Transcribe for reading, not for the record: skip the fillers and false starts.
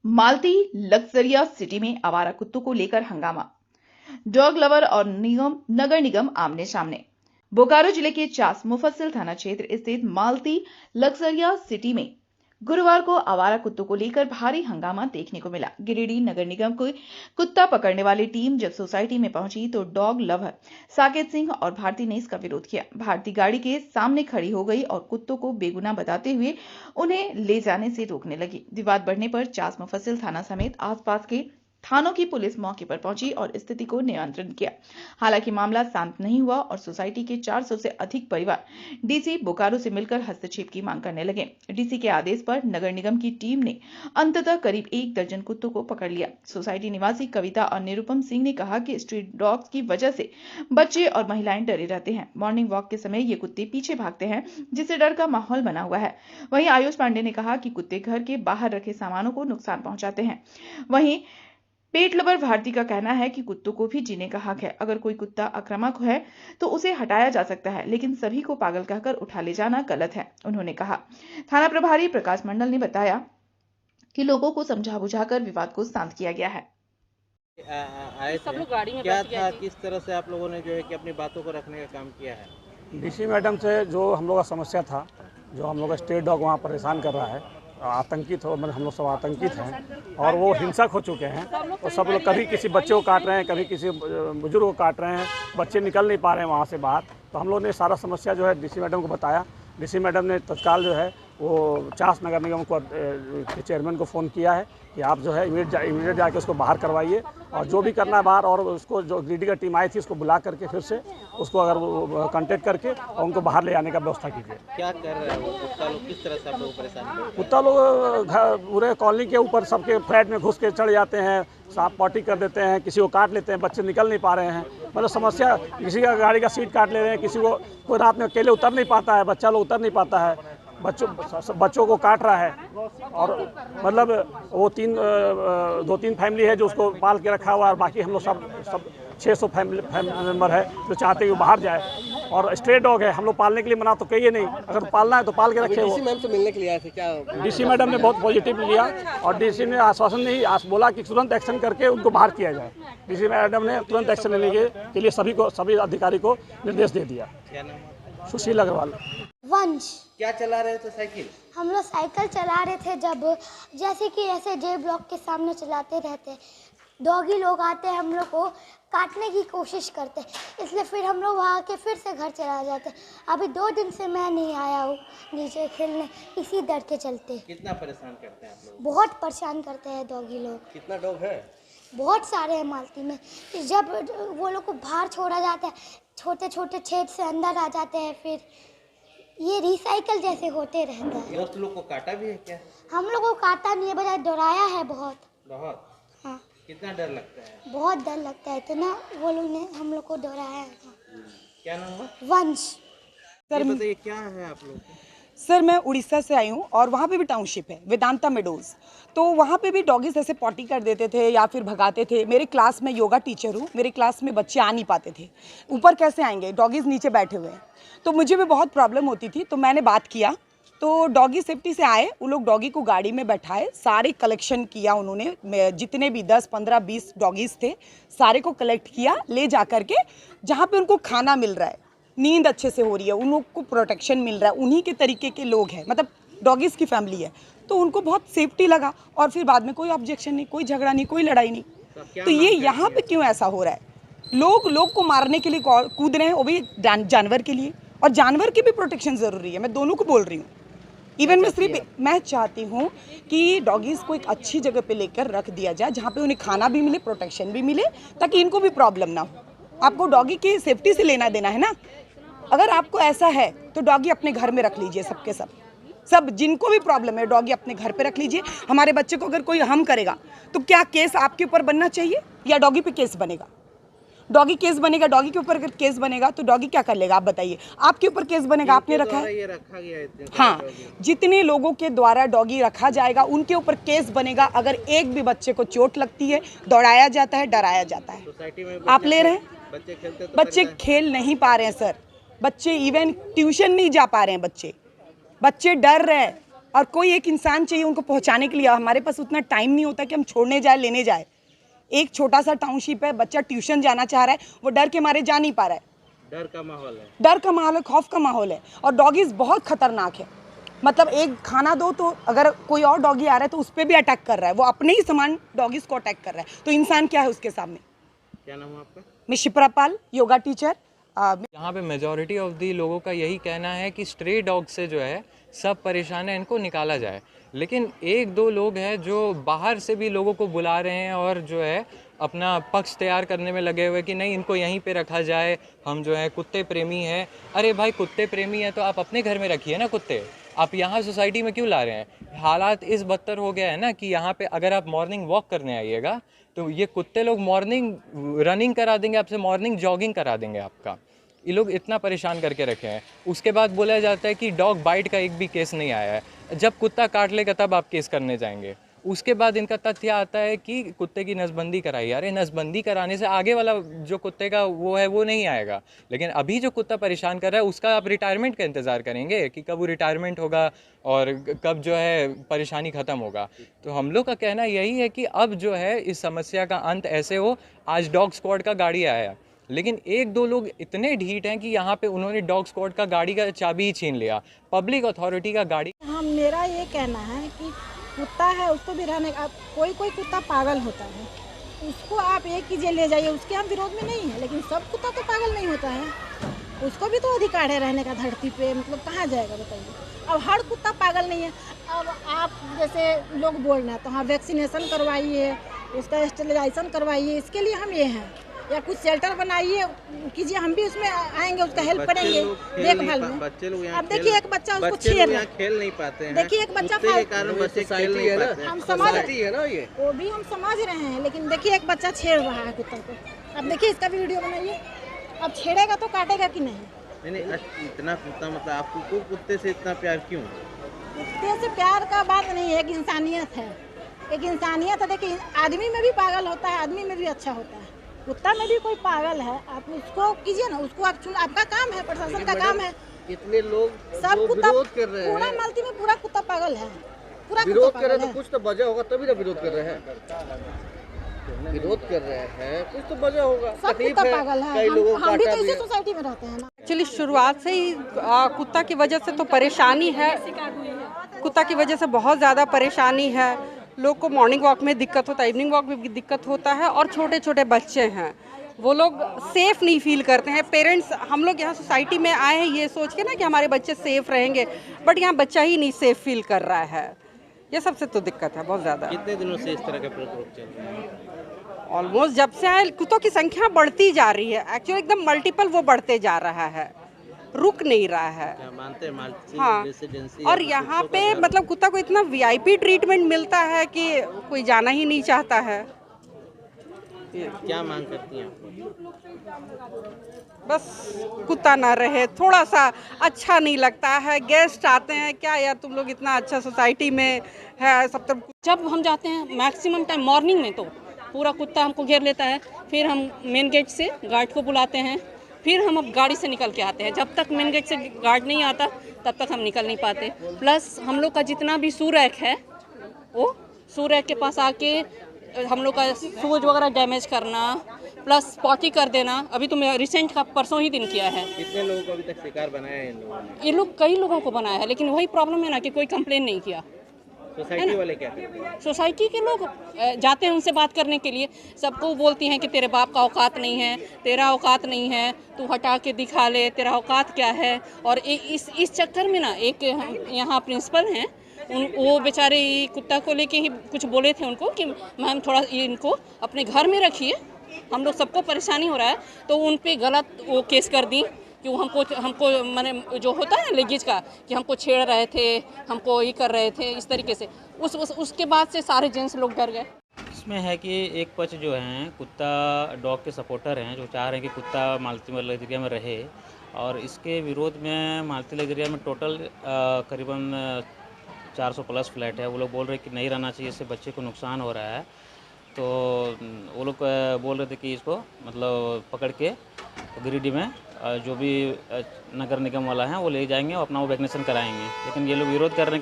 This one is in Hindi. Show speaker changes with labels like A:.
A: मालती लग्जरिया सिटी में आवारा कुत्तों को लेकर हंगामा। डॉग लवर और नगर निगम आमने सामने। बोकारो जिले के चास मुफस्सिल थाना क्षेत्र स्थित मालती लग्जरिया सिटी में गुरुवार को आवारा कुत्तों को लेकर भारी हंगामा देखने को मिला। गिरिडीह नगर निगम की कुत्ता पकड़ने वाली टीम जब सोसाइटी में पहुंची तो डॉग लवर साकेत सिंह और भारती ने इसका विरोध किया। भारती गाड़ी के सामने खड़ी हो गई और कुत्तों को बेगुनाह बताते हुए उन्हें ले जाने से रोकने लगी। विवाद बढ़ने पर चास मुफस्सिल थाना समेत आसपास के थानों की पुलिस मौके पर पहुंची और स्थिति को नियंत्रित किया। हालांकि मामला शांत नहीं हुआ और सोसाइटी के 400 से अधिक परिवार डीसी बोकारो से मिलकर हस्तक्षेप की मांग करने लगे। डीसी के आदेश पर नगर निगम की टीम ने अंततः करीब 1 दर्जन कुत्तों को पकड़ लिया। सोसाइटी निवासी कविता और निरुपम सिंह ने कहा कि स्ट्रीट डॉग्स की वजह से बच्चे और महिलाएं डरे रहते हैं। मॉर्निंग वॉक के समय ये कुत्ते पीछे भागते हैं, जिससे डर का माहौल बना हुआ है। वहीं आयुष पांडे ने कहा कि कुत्ते घर के बाहर रखे सामानों को नुकसान पहुंचाते हैं। वहीं पेट लवर भारती का कहना है कि कुत्तों को भी जीने का हक है। अगर कोई कुत्ता आक्रामक है तो उसे हटाया जा सकता है, लेकिन सभी को पागल कहकर उठा ले जाना गलत है। उन्होंने कहा। थाना प्रभारी प्रकाश मंडल ने बताया कि लोगों को समझा बुझाकर विवाद को शांत किया गया है।
B: आए सब लोग गाड़ी में क्या था, किस तरह से आप लोगों ने जो है कि अपनी बातों को रखने का काम किया है?
C: डीसी मैडम से जो हम लोग का समस्या था, जो हम लोग का स्ट्रीट डॉग वहाँ परेशान कर रहा है, आतंकित हो, मतलब हम लोग सब आतंकित हैं और वो हिंसक हो चुके हैं। और सब लोग कभी किसी बच्चे को काट रहे हैं, कभी किसी बुजुर्ग को काट रहे हैं, बच्चे निकल नहीं पा रहे हैं वहाँ से बाहर। तो हम लोग ने सारा समस्या जो है डीसी मैडम को बताया। डीसी मैडम ने तत्काल जो है वो चास नगर निगम को के चेयरमैन को फ़ोन किया है कि आप जो है इमीडिएट जाके उसको बाहर करवाइए और जो भी करना है बाहर, और उसको जो गिरिडीह का टीम आई थी उसको बुला करके फिर से उसको अगर कांटेक्ट करके और उनको बाहर ले आने का व्यवस्था कीजिए।
B: क्या कर रहे हैं वो कुत्ता लोग, किस तरह से आप लोग परेशान कर रहे हैं? कुत्ता
C: लोग पूरे कॉलोनी के ऊपर सबके फ्लैट में घुस के चढ़ जाते हैं, सांप पार्टी कर देते हैं, किसी को काट लेते हैं, बच्चे निकल नहीं पा रहे हैं। मतलब समस्या, किसी का गाड़ी का सीट काट ले रहे हैं, किसी को कोई रात में अकेले उतर नहीं पाता है, बच्चा लोग उतर नहीं पाता है, बच्चों को काट रहा है। और मतलब वो 2-3 फैमिली है जो उसको पाल के रखा हुआ है, और बाकी हम लोग सब 600 फैमिली मेम्बर है जो चाहते हैं कि बाहर जाए। और स्ट्रे डॉग है, हम लोग पालने के लिए मना तो कहिए नहीं, अगर पालना है तो पाल के रखे।
B: डीसी मैम से मिलने के लिए आए थे क्या?
C: डीसी मैडम ने बहुत पॉजिटिव लिया और डीसी ने आश्वासन नहीं बोला कि तुरंत एक्शन करके उनको बाहर किया जाए। डीसी मैडम ने तुरंत एक्शन लेने के लिए सभी अधिकारी को निर्देश दे दिया।
B: क्या नाम?
C: सुशील अग्रवाल।
D: वंश।
B: क्या चला रहे थे साइकिल?
D: हम लोग साइकिल चला रहे थे, जब जैसे कि ऐसे जे ब्लॉक के सामने चलाते रहते, डॉगी लोग आते हैं, हम लोग को काटने की कोशिश करते, इसलिए फिर हम लोग वहाँ के फिर से घर चला जाते। अभी 2 दिन से मैं नहीं आया हूँ नीचे खेलने, इसी डर के चलते।
B: कितना परेशान करते हैं आप लोग?
D: बहुत परेशान करते हैं डॉगी लोग।
B: कितना डॉग है?
D: बहुत सारे हैं मालती में। जब वो लोग को बाहर छोड़ा जाता है, छोटे छोटे छेद से अंदर आ जाते हैं, फिर ये रिसाइकल जैसे होते रहता है।
B: दोस्त लोग को काटा भी है क्या?
D: हम लोग को काटा नहीं है, बजाय डराया है बहुत। हाँ।
B: कितना डर लगता है?
D: बहुत डर लगता है, इतना वो लोग ने हम लोग को डराया है।
B: क्या नाम है?
D: वंश।
B: सर बताइए क्या है आप लोग?
E: सर मैं उड़ीसा से आई हूँ और वहाँ पे भी टाउनशिप है, वेदांता मेडोज। तो वहाँ पे भी डॉगीज ऐसे पॉटी कर देते थे या फिर भगाते थे। मेरे क्लास में योगा टीचर हूँ, मेरे क्लास में बच्चे आ नहीं पाते थे, ऊपर कैसे आएंगे, डॉगीज नीचे बैठे हुए हैं। तो मुझे भी बहुत प्रॉब्लम होती थी, तो मैंने बात किया, तो डॉगी सेफ्टी से आए, वो लोग डॉगी को गाड़ी में बैठाए, सारे कलेक्शन किया उन्होंने, जितने भी 10, 15, 20 डॉगीज थे सारे को कलेक्ट किया, ले जा करके जहाँ पे उनको खाना मिल रहा है, नींद अच्छे से हो रही है, उन लोग को प्रोटेक्शन मिल रहा है, उन्हीं के तरीके के लोग हैं, मतलब डॉगीज़ की फैमिली है, तो उनको बहुत सेफ्टी लगा। और फिर बाद में कोई ऑब्जेक्शन नहीं, कोई झगड़ा नहीं, कोई लड़ाई नहीं। तो ये यहाँ पे क्यों ऐसा हो रहा है? लोग को मारने के लिए कूद रहे हैं, वो भी जानवर के लिए, और जानवर की भी प्रोटेक्शन ज़रूरी है। मैं दोनों को बोल रही हूँ। इवन मैं चाहती हूँ कि डॉगीज़ को एक अच्छी जगह पे लेकर रख दिया जाए, जहाँ पे उन्हें खाना भी मिले, प्रोटेक्शन भी मिले, ताकि इनको भी प्रॉब्लम ना हो। आपको डॉगी की सेफ्टी से लेना देना है ना। अगर आपको ऐसा है तो डॉगी अपने घर में रख लीजिए, सबके सब जिनको भी प्रॉब्लम है डॉगी अपने घर पे रख लीजिए। हमारे बच्चे को अगर कोई हम करेगा तो क्या केस आपके ऊपर बनना चाहिए या डॉगी पे केस बनेगा? डॉगी केस बनेगा, डॉगी के ऊपर अगर केस बनेगा तो डॉगी क्या कर लेगा आप बताइए? आपके ऊपर केस बनेगा, आपने रखा है।
B: ये रखा गया है।
E: हाँ, जितने लोगों के द्वारा डॉगी रखा जाएगा उनके ऊपर केस बनेगा। अगर एक भी बच्चे को चोट लगती है, दौड़ाया जाता है, डराया जाता है। आप ले रहे हैं, बच्चे खेल नहीं पा रहे हैं सर, बच्चे इवन ट्यूशन नहीं जा पा रहे हैं, बच्चे डर रहे हैं, और कोई एक इंसान चाहिए उनको पहुंचाने के लिए। हमारे पास उतना टाइम नहीं होता कि हम छोड़ने जाए, लेने जाए। एक छोटा सा टाउनशिप है, बच्चा ट्यूशन जाना चाह रहा है, वो डर के मारे जा नहीं पा रहा है।
B: डर का माहौल है,
E: डर का माहौल है, खौफ का माहौल है। और डॉगीज बहुत खतरनाक है। मतलब एक खाना दो तो अगर कोई और डॉगी आ रहा है तो उस पर भी अटैक कर रहा है, वो अपने ही समान डॉगीज को अटैक कर रहा है। तो इंसान क्या है उसके सामने।
B: क्या नाम है आपका?
E: मैं शिप्रा पाल, योगा टीचर।
F: यहाँ पे मेजॉरिटी ऑफ दी लोगों का यही कहना है कि स्ट्रे डॉग से जो है सब परेशान है, इनको निकाला जाए। लेकिन एक दो लोग हैं जो बाहर से भी लोगों को बुला रहे हैं और जो है अपना पक्ष तैयार करने में लगे हुए कि नहीं इनको यहीं पे रखा जाए, हम जो है कुत्ते प्रेमी हैं। अरे भाई कुत्ते प्रेमी हैं तो आप अपने घर में रखिए ना कुत्ते, आप यहाँ सोसाइटी में क्यों ला रहे हैं? हालात इस बदतर हो गया है ना कि यहाँ पे अगर आप मॉर्निंग वॉक करने आइएगा तो ये कुत्ते लोग मॉर्निंग रनिंग करा देंगे आपसे, मॉर्निंग जॉगिंग करा देंगे आपका। ये लोग इतना परेशान करके रखे हैं। उसके बाद बोला जाता है कि डॉग बाइट का एक भी केस नहीं आया है। जब कुत्ता काट लेगा तब आप केस करने जाएंगे। उसके बाद इनका तथ्य आता है कि कुत्ते की नसबंदी कराई। अरे नसबंदी कराने से आगे वाला जो कुत्ते का वो है वो नहीं आएगा, लेकिन अभी जो कुत्ता परेशान कर रहा है उसका आप रिटायरमेंट का इंतज़ार करेंगे कि कब वो रिटायरमेंट होगा और कब जो है परेशानी ख़त्म होगा। तो हम लोग का कहना यही है कि अब जो है इस समस्या का अंत ऐसे हो। आज डॉग स्क्वाड का गाड़ी आया, लेकिन एक दो लोग इतने ढीठ हैं कि यहाँ पे उन्होंने डॉग स्क्वाड का गाड़ी का चाबी ही छीन लिया, पब्लिक अथॉरिटी का गाड़ी।
G: हम मेरा ये कहना है कि कुत्ता है उसको भी रहने का, कोई कुत्ता पागल होता है, उसको आप एक कीजिए ले जाइए, उसके हम विरोध में नहीं है, लेकिन सब कुत्ता तो पागल नहीं होता है, उसको भी तो अधिकार है रहने का धरती पे। मतलब कहाँ जाएगा बताइए। अब हर कुत्ता पागल नहीं है। अब आप जैसे लोग बोल रहे हैं तो हाँ वैक्सीनेशन करवाइए, उसका स्टेरिलाइजेशन करवाइए, इसके लिए हम ये हैं, या कुछ शेल्टर बनाइए कीजिए, हम भी उसमें आएंगे, उसका हेल्प करेंगे देखभाल में।
B: बच्चे लोग
G: अब देखिए एक बच्चा उसको छेड़ रहा है,
B: खेल नहीं पाते हैं।
G: देखिए एक बच्चा
B: के कारण बच्चे खेल नहीं पाते हैं।
G: हम समझ रहे हैं, वो भी हम समझ रहे हैं, लेकिन देखिए एक बच्चा छेड़ रहा है कुत्ते को। अब देखिए इसका भी वीडियो बनाइए, अब छेड़ेगा तो काटेगा कि नहीं।
B: नहीं इतना कुत्ता, मतलब आपको कुत्ते से इतना प्यार क्यों?
G: कुत्ते से प्यार का बात नहीं है, एक इंसानियत है, एक इंसानियत है। देखिए आदमी में भी पागल होता है, आदमी में भी अच्छा होता है, कुत्ता में भी कोई पागल है, आप उसको कीजिए ना, उसको आप आपका काम है, प्रशासन का काम है।
B: कितने लोग
G: सब कुत्ता
B: विरोध कर रहे हैं,
G: पूरा मालती में पूरा कुत्ता पागल है, पूरा
B: विरोध कर रहे हैं तो कुछ तो वजह होगा, तभी ना विरोध कर रहे हैं। विरोध कर रहे हैं कुछ तो वजह होगा।
G: सब कुत्ता पागल है, हम भी तो इसी सोसाइटी में रहते हैं ना।
H: एक्चुअली शुरुआत से ही कुत्ता की वजह से तो परेशानी है, कुत्ता की वजह से बहुत ज़्यादा परेशानी है। लोग को मॉर्निंग वॉक में दिक्कत होता है, इवनिंग वॉक में भी दिक्कत होता है, और छोटे छोटे बच्चे हैं वो लोग सेफ़ नहीं फील करते हैं। पेरेंट्स, हम लोग यहाँ सोसाइटी में आए हैं ये सोच के ना कि हमारे बच्चे सेफ़ रहेंगे, बट यहाँ बच्चा ही नहीं सेफ़ फील कर रहा है। ये सबसे तो दिक्कत है बहुत ज़्यादा।
B: कितने दिनों से इस तरह का प्रकोप चल रहा है?
H: ऑलमोस्ट जब से आए कुत्तों की संख्या बढ़ती जा रही है, एक्चुअली एकदम मल्टीपल वो बढ़ते जा रहा है, रुक नहीं रहा है।
B: क्या मानते हैं मल्टी
H: हाँ,
B: रेसिडेंसी
H: और यहाँ पे मतलब कुत्ता को इतना वीआईपी ट्रीटमेंट मिलता है कि कोई जाना ही नहीं चाहता है।
B: क्या मांग करती हैं आप?
H: बस कुत्ता ना रहे, थोड़ा सा अच्छा नहीं लगता है। गेस्ट आते हैं, क्या यार तुम लोग इतना अच्छा सोसाइटी में है सब तरफ।
I: जब हम जाते हैं मैक्सिमम टाइम मॉर्निंग में तो पूरा कुत्ता हमको घेर लेता है, फिर हम मेन गेट से गार्ड को बुलाते हैं, फिर हम अब गाड़ी से निकल के आते हैं। जब तक मेन गेट से गार्ड नहीं आता तब तक हम निकल नहीं पाते। प्लस हम लोग का जितना भी सूरैक है वो सूरैक के पास आके हम लोग का सूज वगैरह डैमेज करना, प्लस पॉटी कर देना। अभी तो मैं रिसेंट का परसों ही दिन किया है।
B: कितने लोगों को अभी तक शिकार बनाया है इन लोगों ने?
I: ये लोग कई लोगों को बनाया है, लेकिन वही प्रॉब्लम है ना कि कोई कंप्लेन नहीं किया।
B: सोसाइटी वाले क्या करते हैं?
I: सोसाइटी के लोग जाते हैं उनसे बात करने के लिए, सबको बोलती हैं कि तेरे बाप का औकात नहीं है, तेरा औकात नहीं है, तू हटा के दिखा ले, तेरा औकात क्या है। और इस चक्कर में ना एक यहाँ प्रिंसिपल हैं, वो बेचारे कुत्ता को लेके ही कुछ बोले थे उनको कि मैम थोड़ा इनको अपने घर में रखिए, हम लोग सबको परेशानी हो रहा है। तो उन पे गलत वो केस कर दी कि वो हमको माने जो होता है लेगेज का कि हमको छेड़ रहे थे, हमको ये कर रहे थे, इस तरीके से। उसके बाद से सारे जेंट्स लोग डर गए।
J: इसमें है कि एक पक्ष जो हैं कुत्ता डॉग के सपोर्टर हैं जो चाह रहे हैं कि कुत्ता मालती लेक एरिया में रहे, और इसके विरोध में मालती लेक एरिया में टोटल करीबन 400 प्लस फ्लैट है। वो लोग बोल रहे हैं कि नहीं रहना चाहिए, इससे बच्चे को नुकसान हो रहा है। तो वो लोग बोल रहे थे कि इसको मतलब पकड़ के गिरिडीह में जो भी नगर निगम वाला है वो ले जाएंगे और अपना वो वैक्सीनेशन कराएंगे, लेकिन ये लोग विरोध कर रहे हैं कि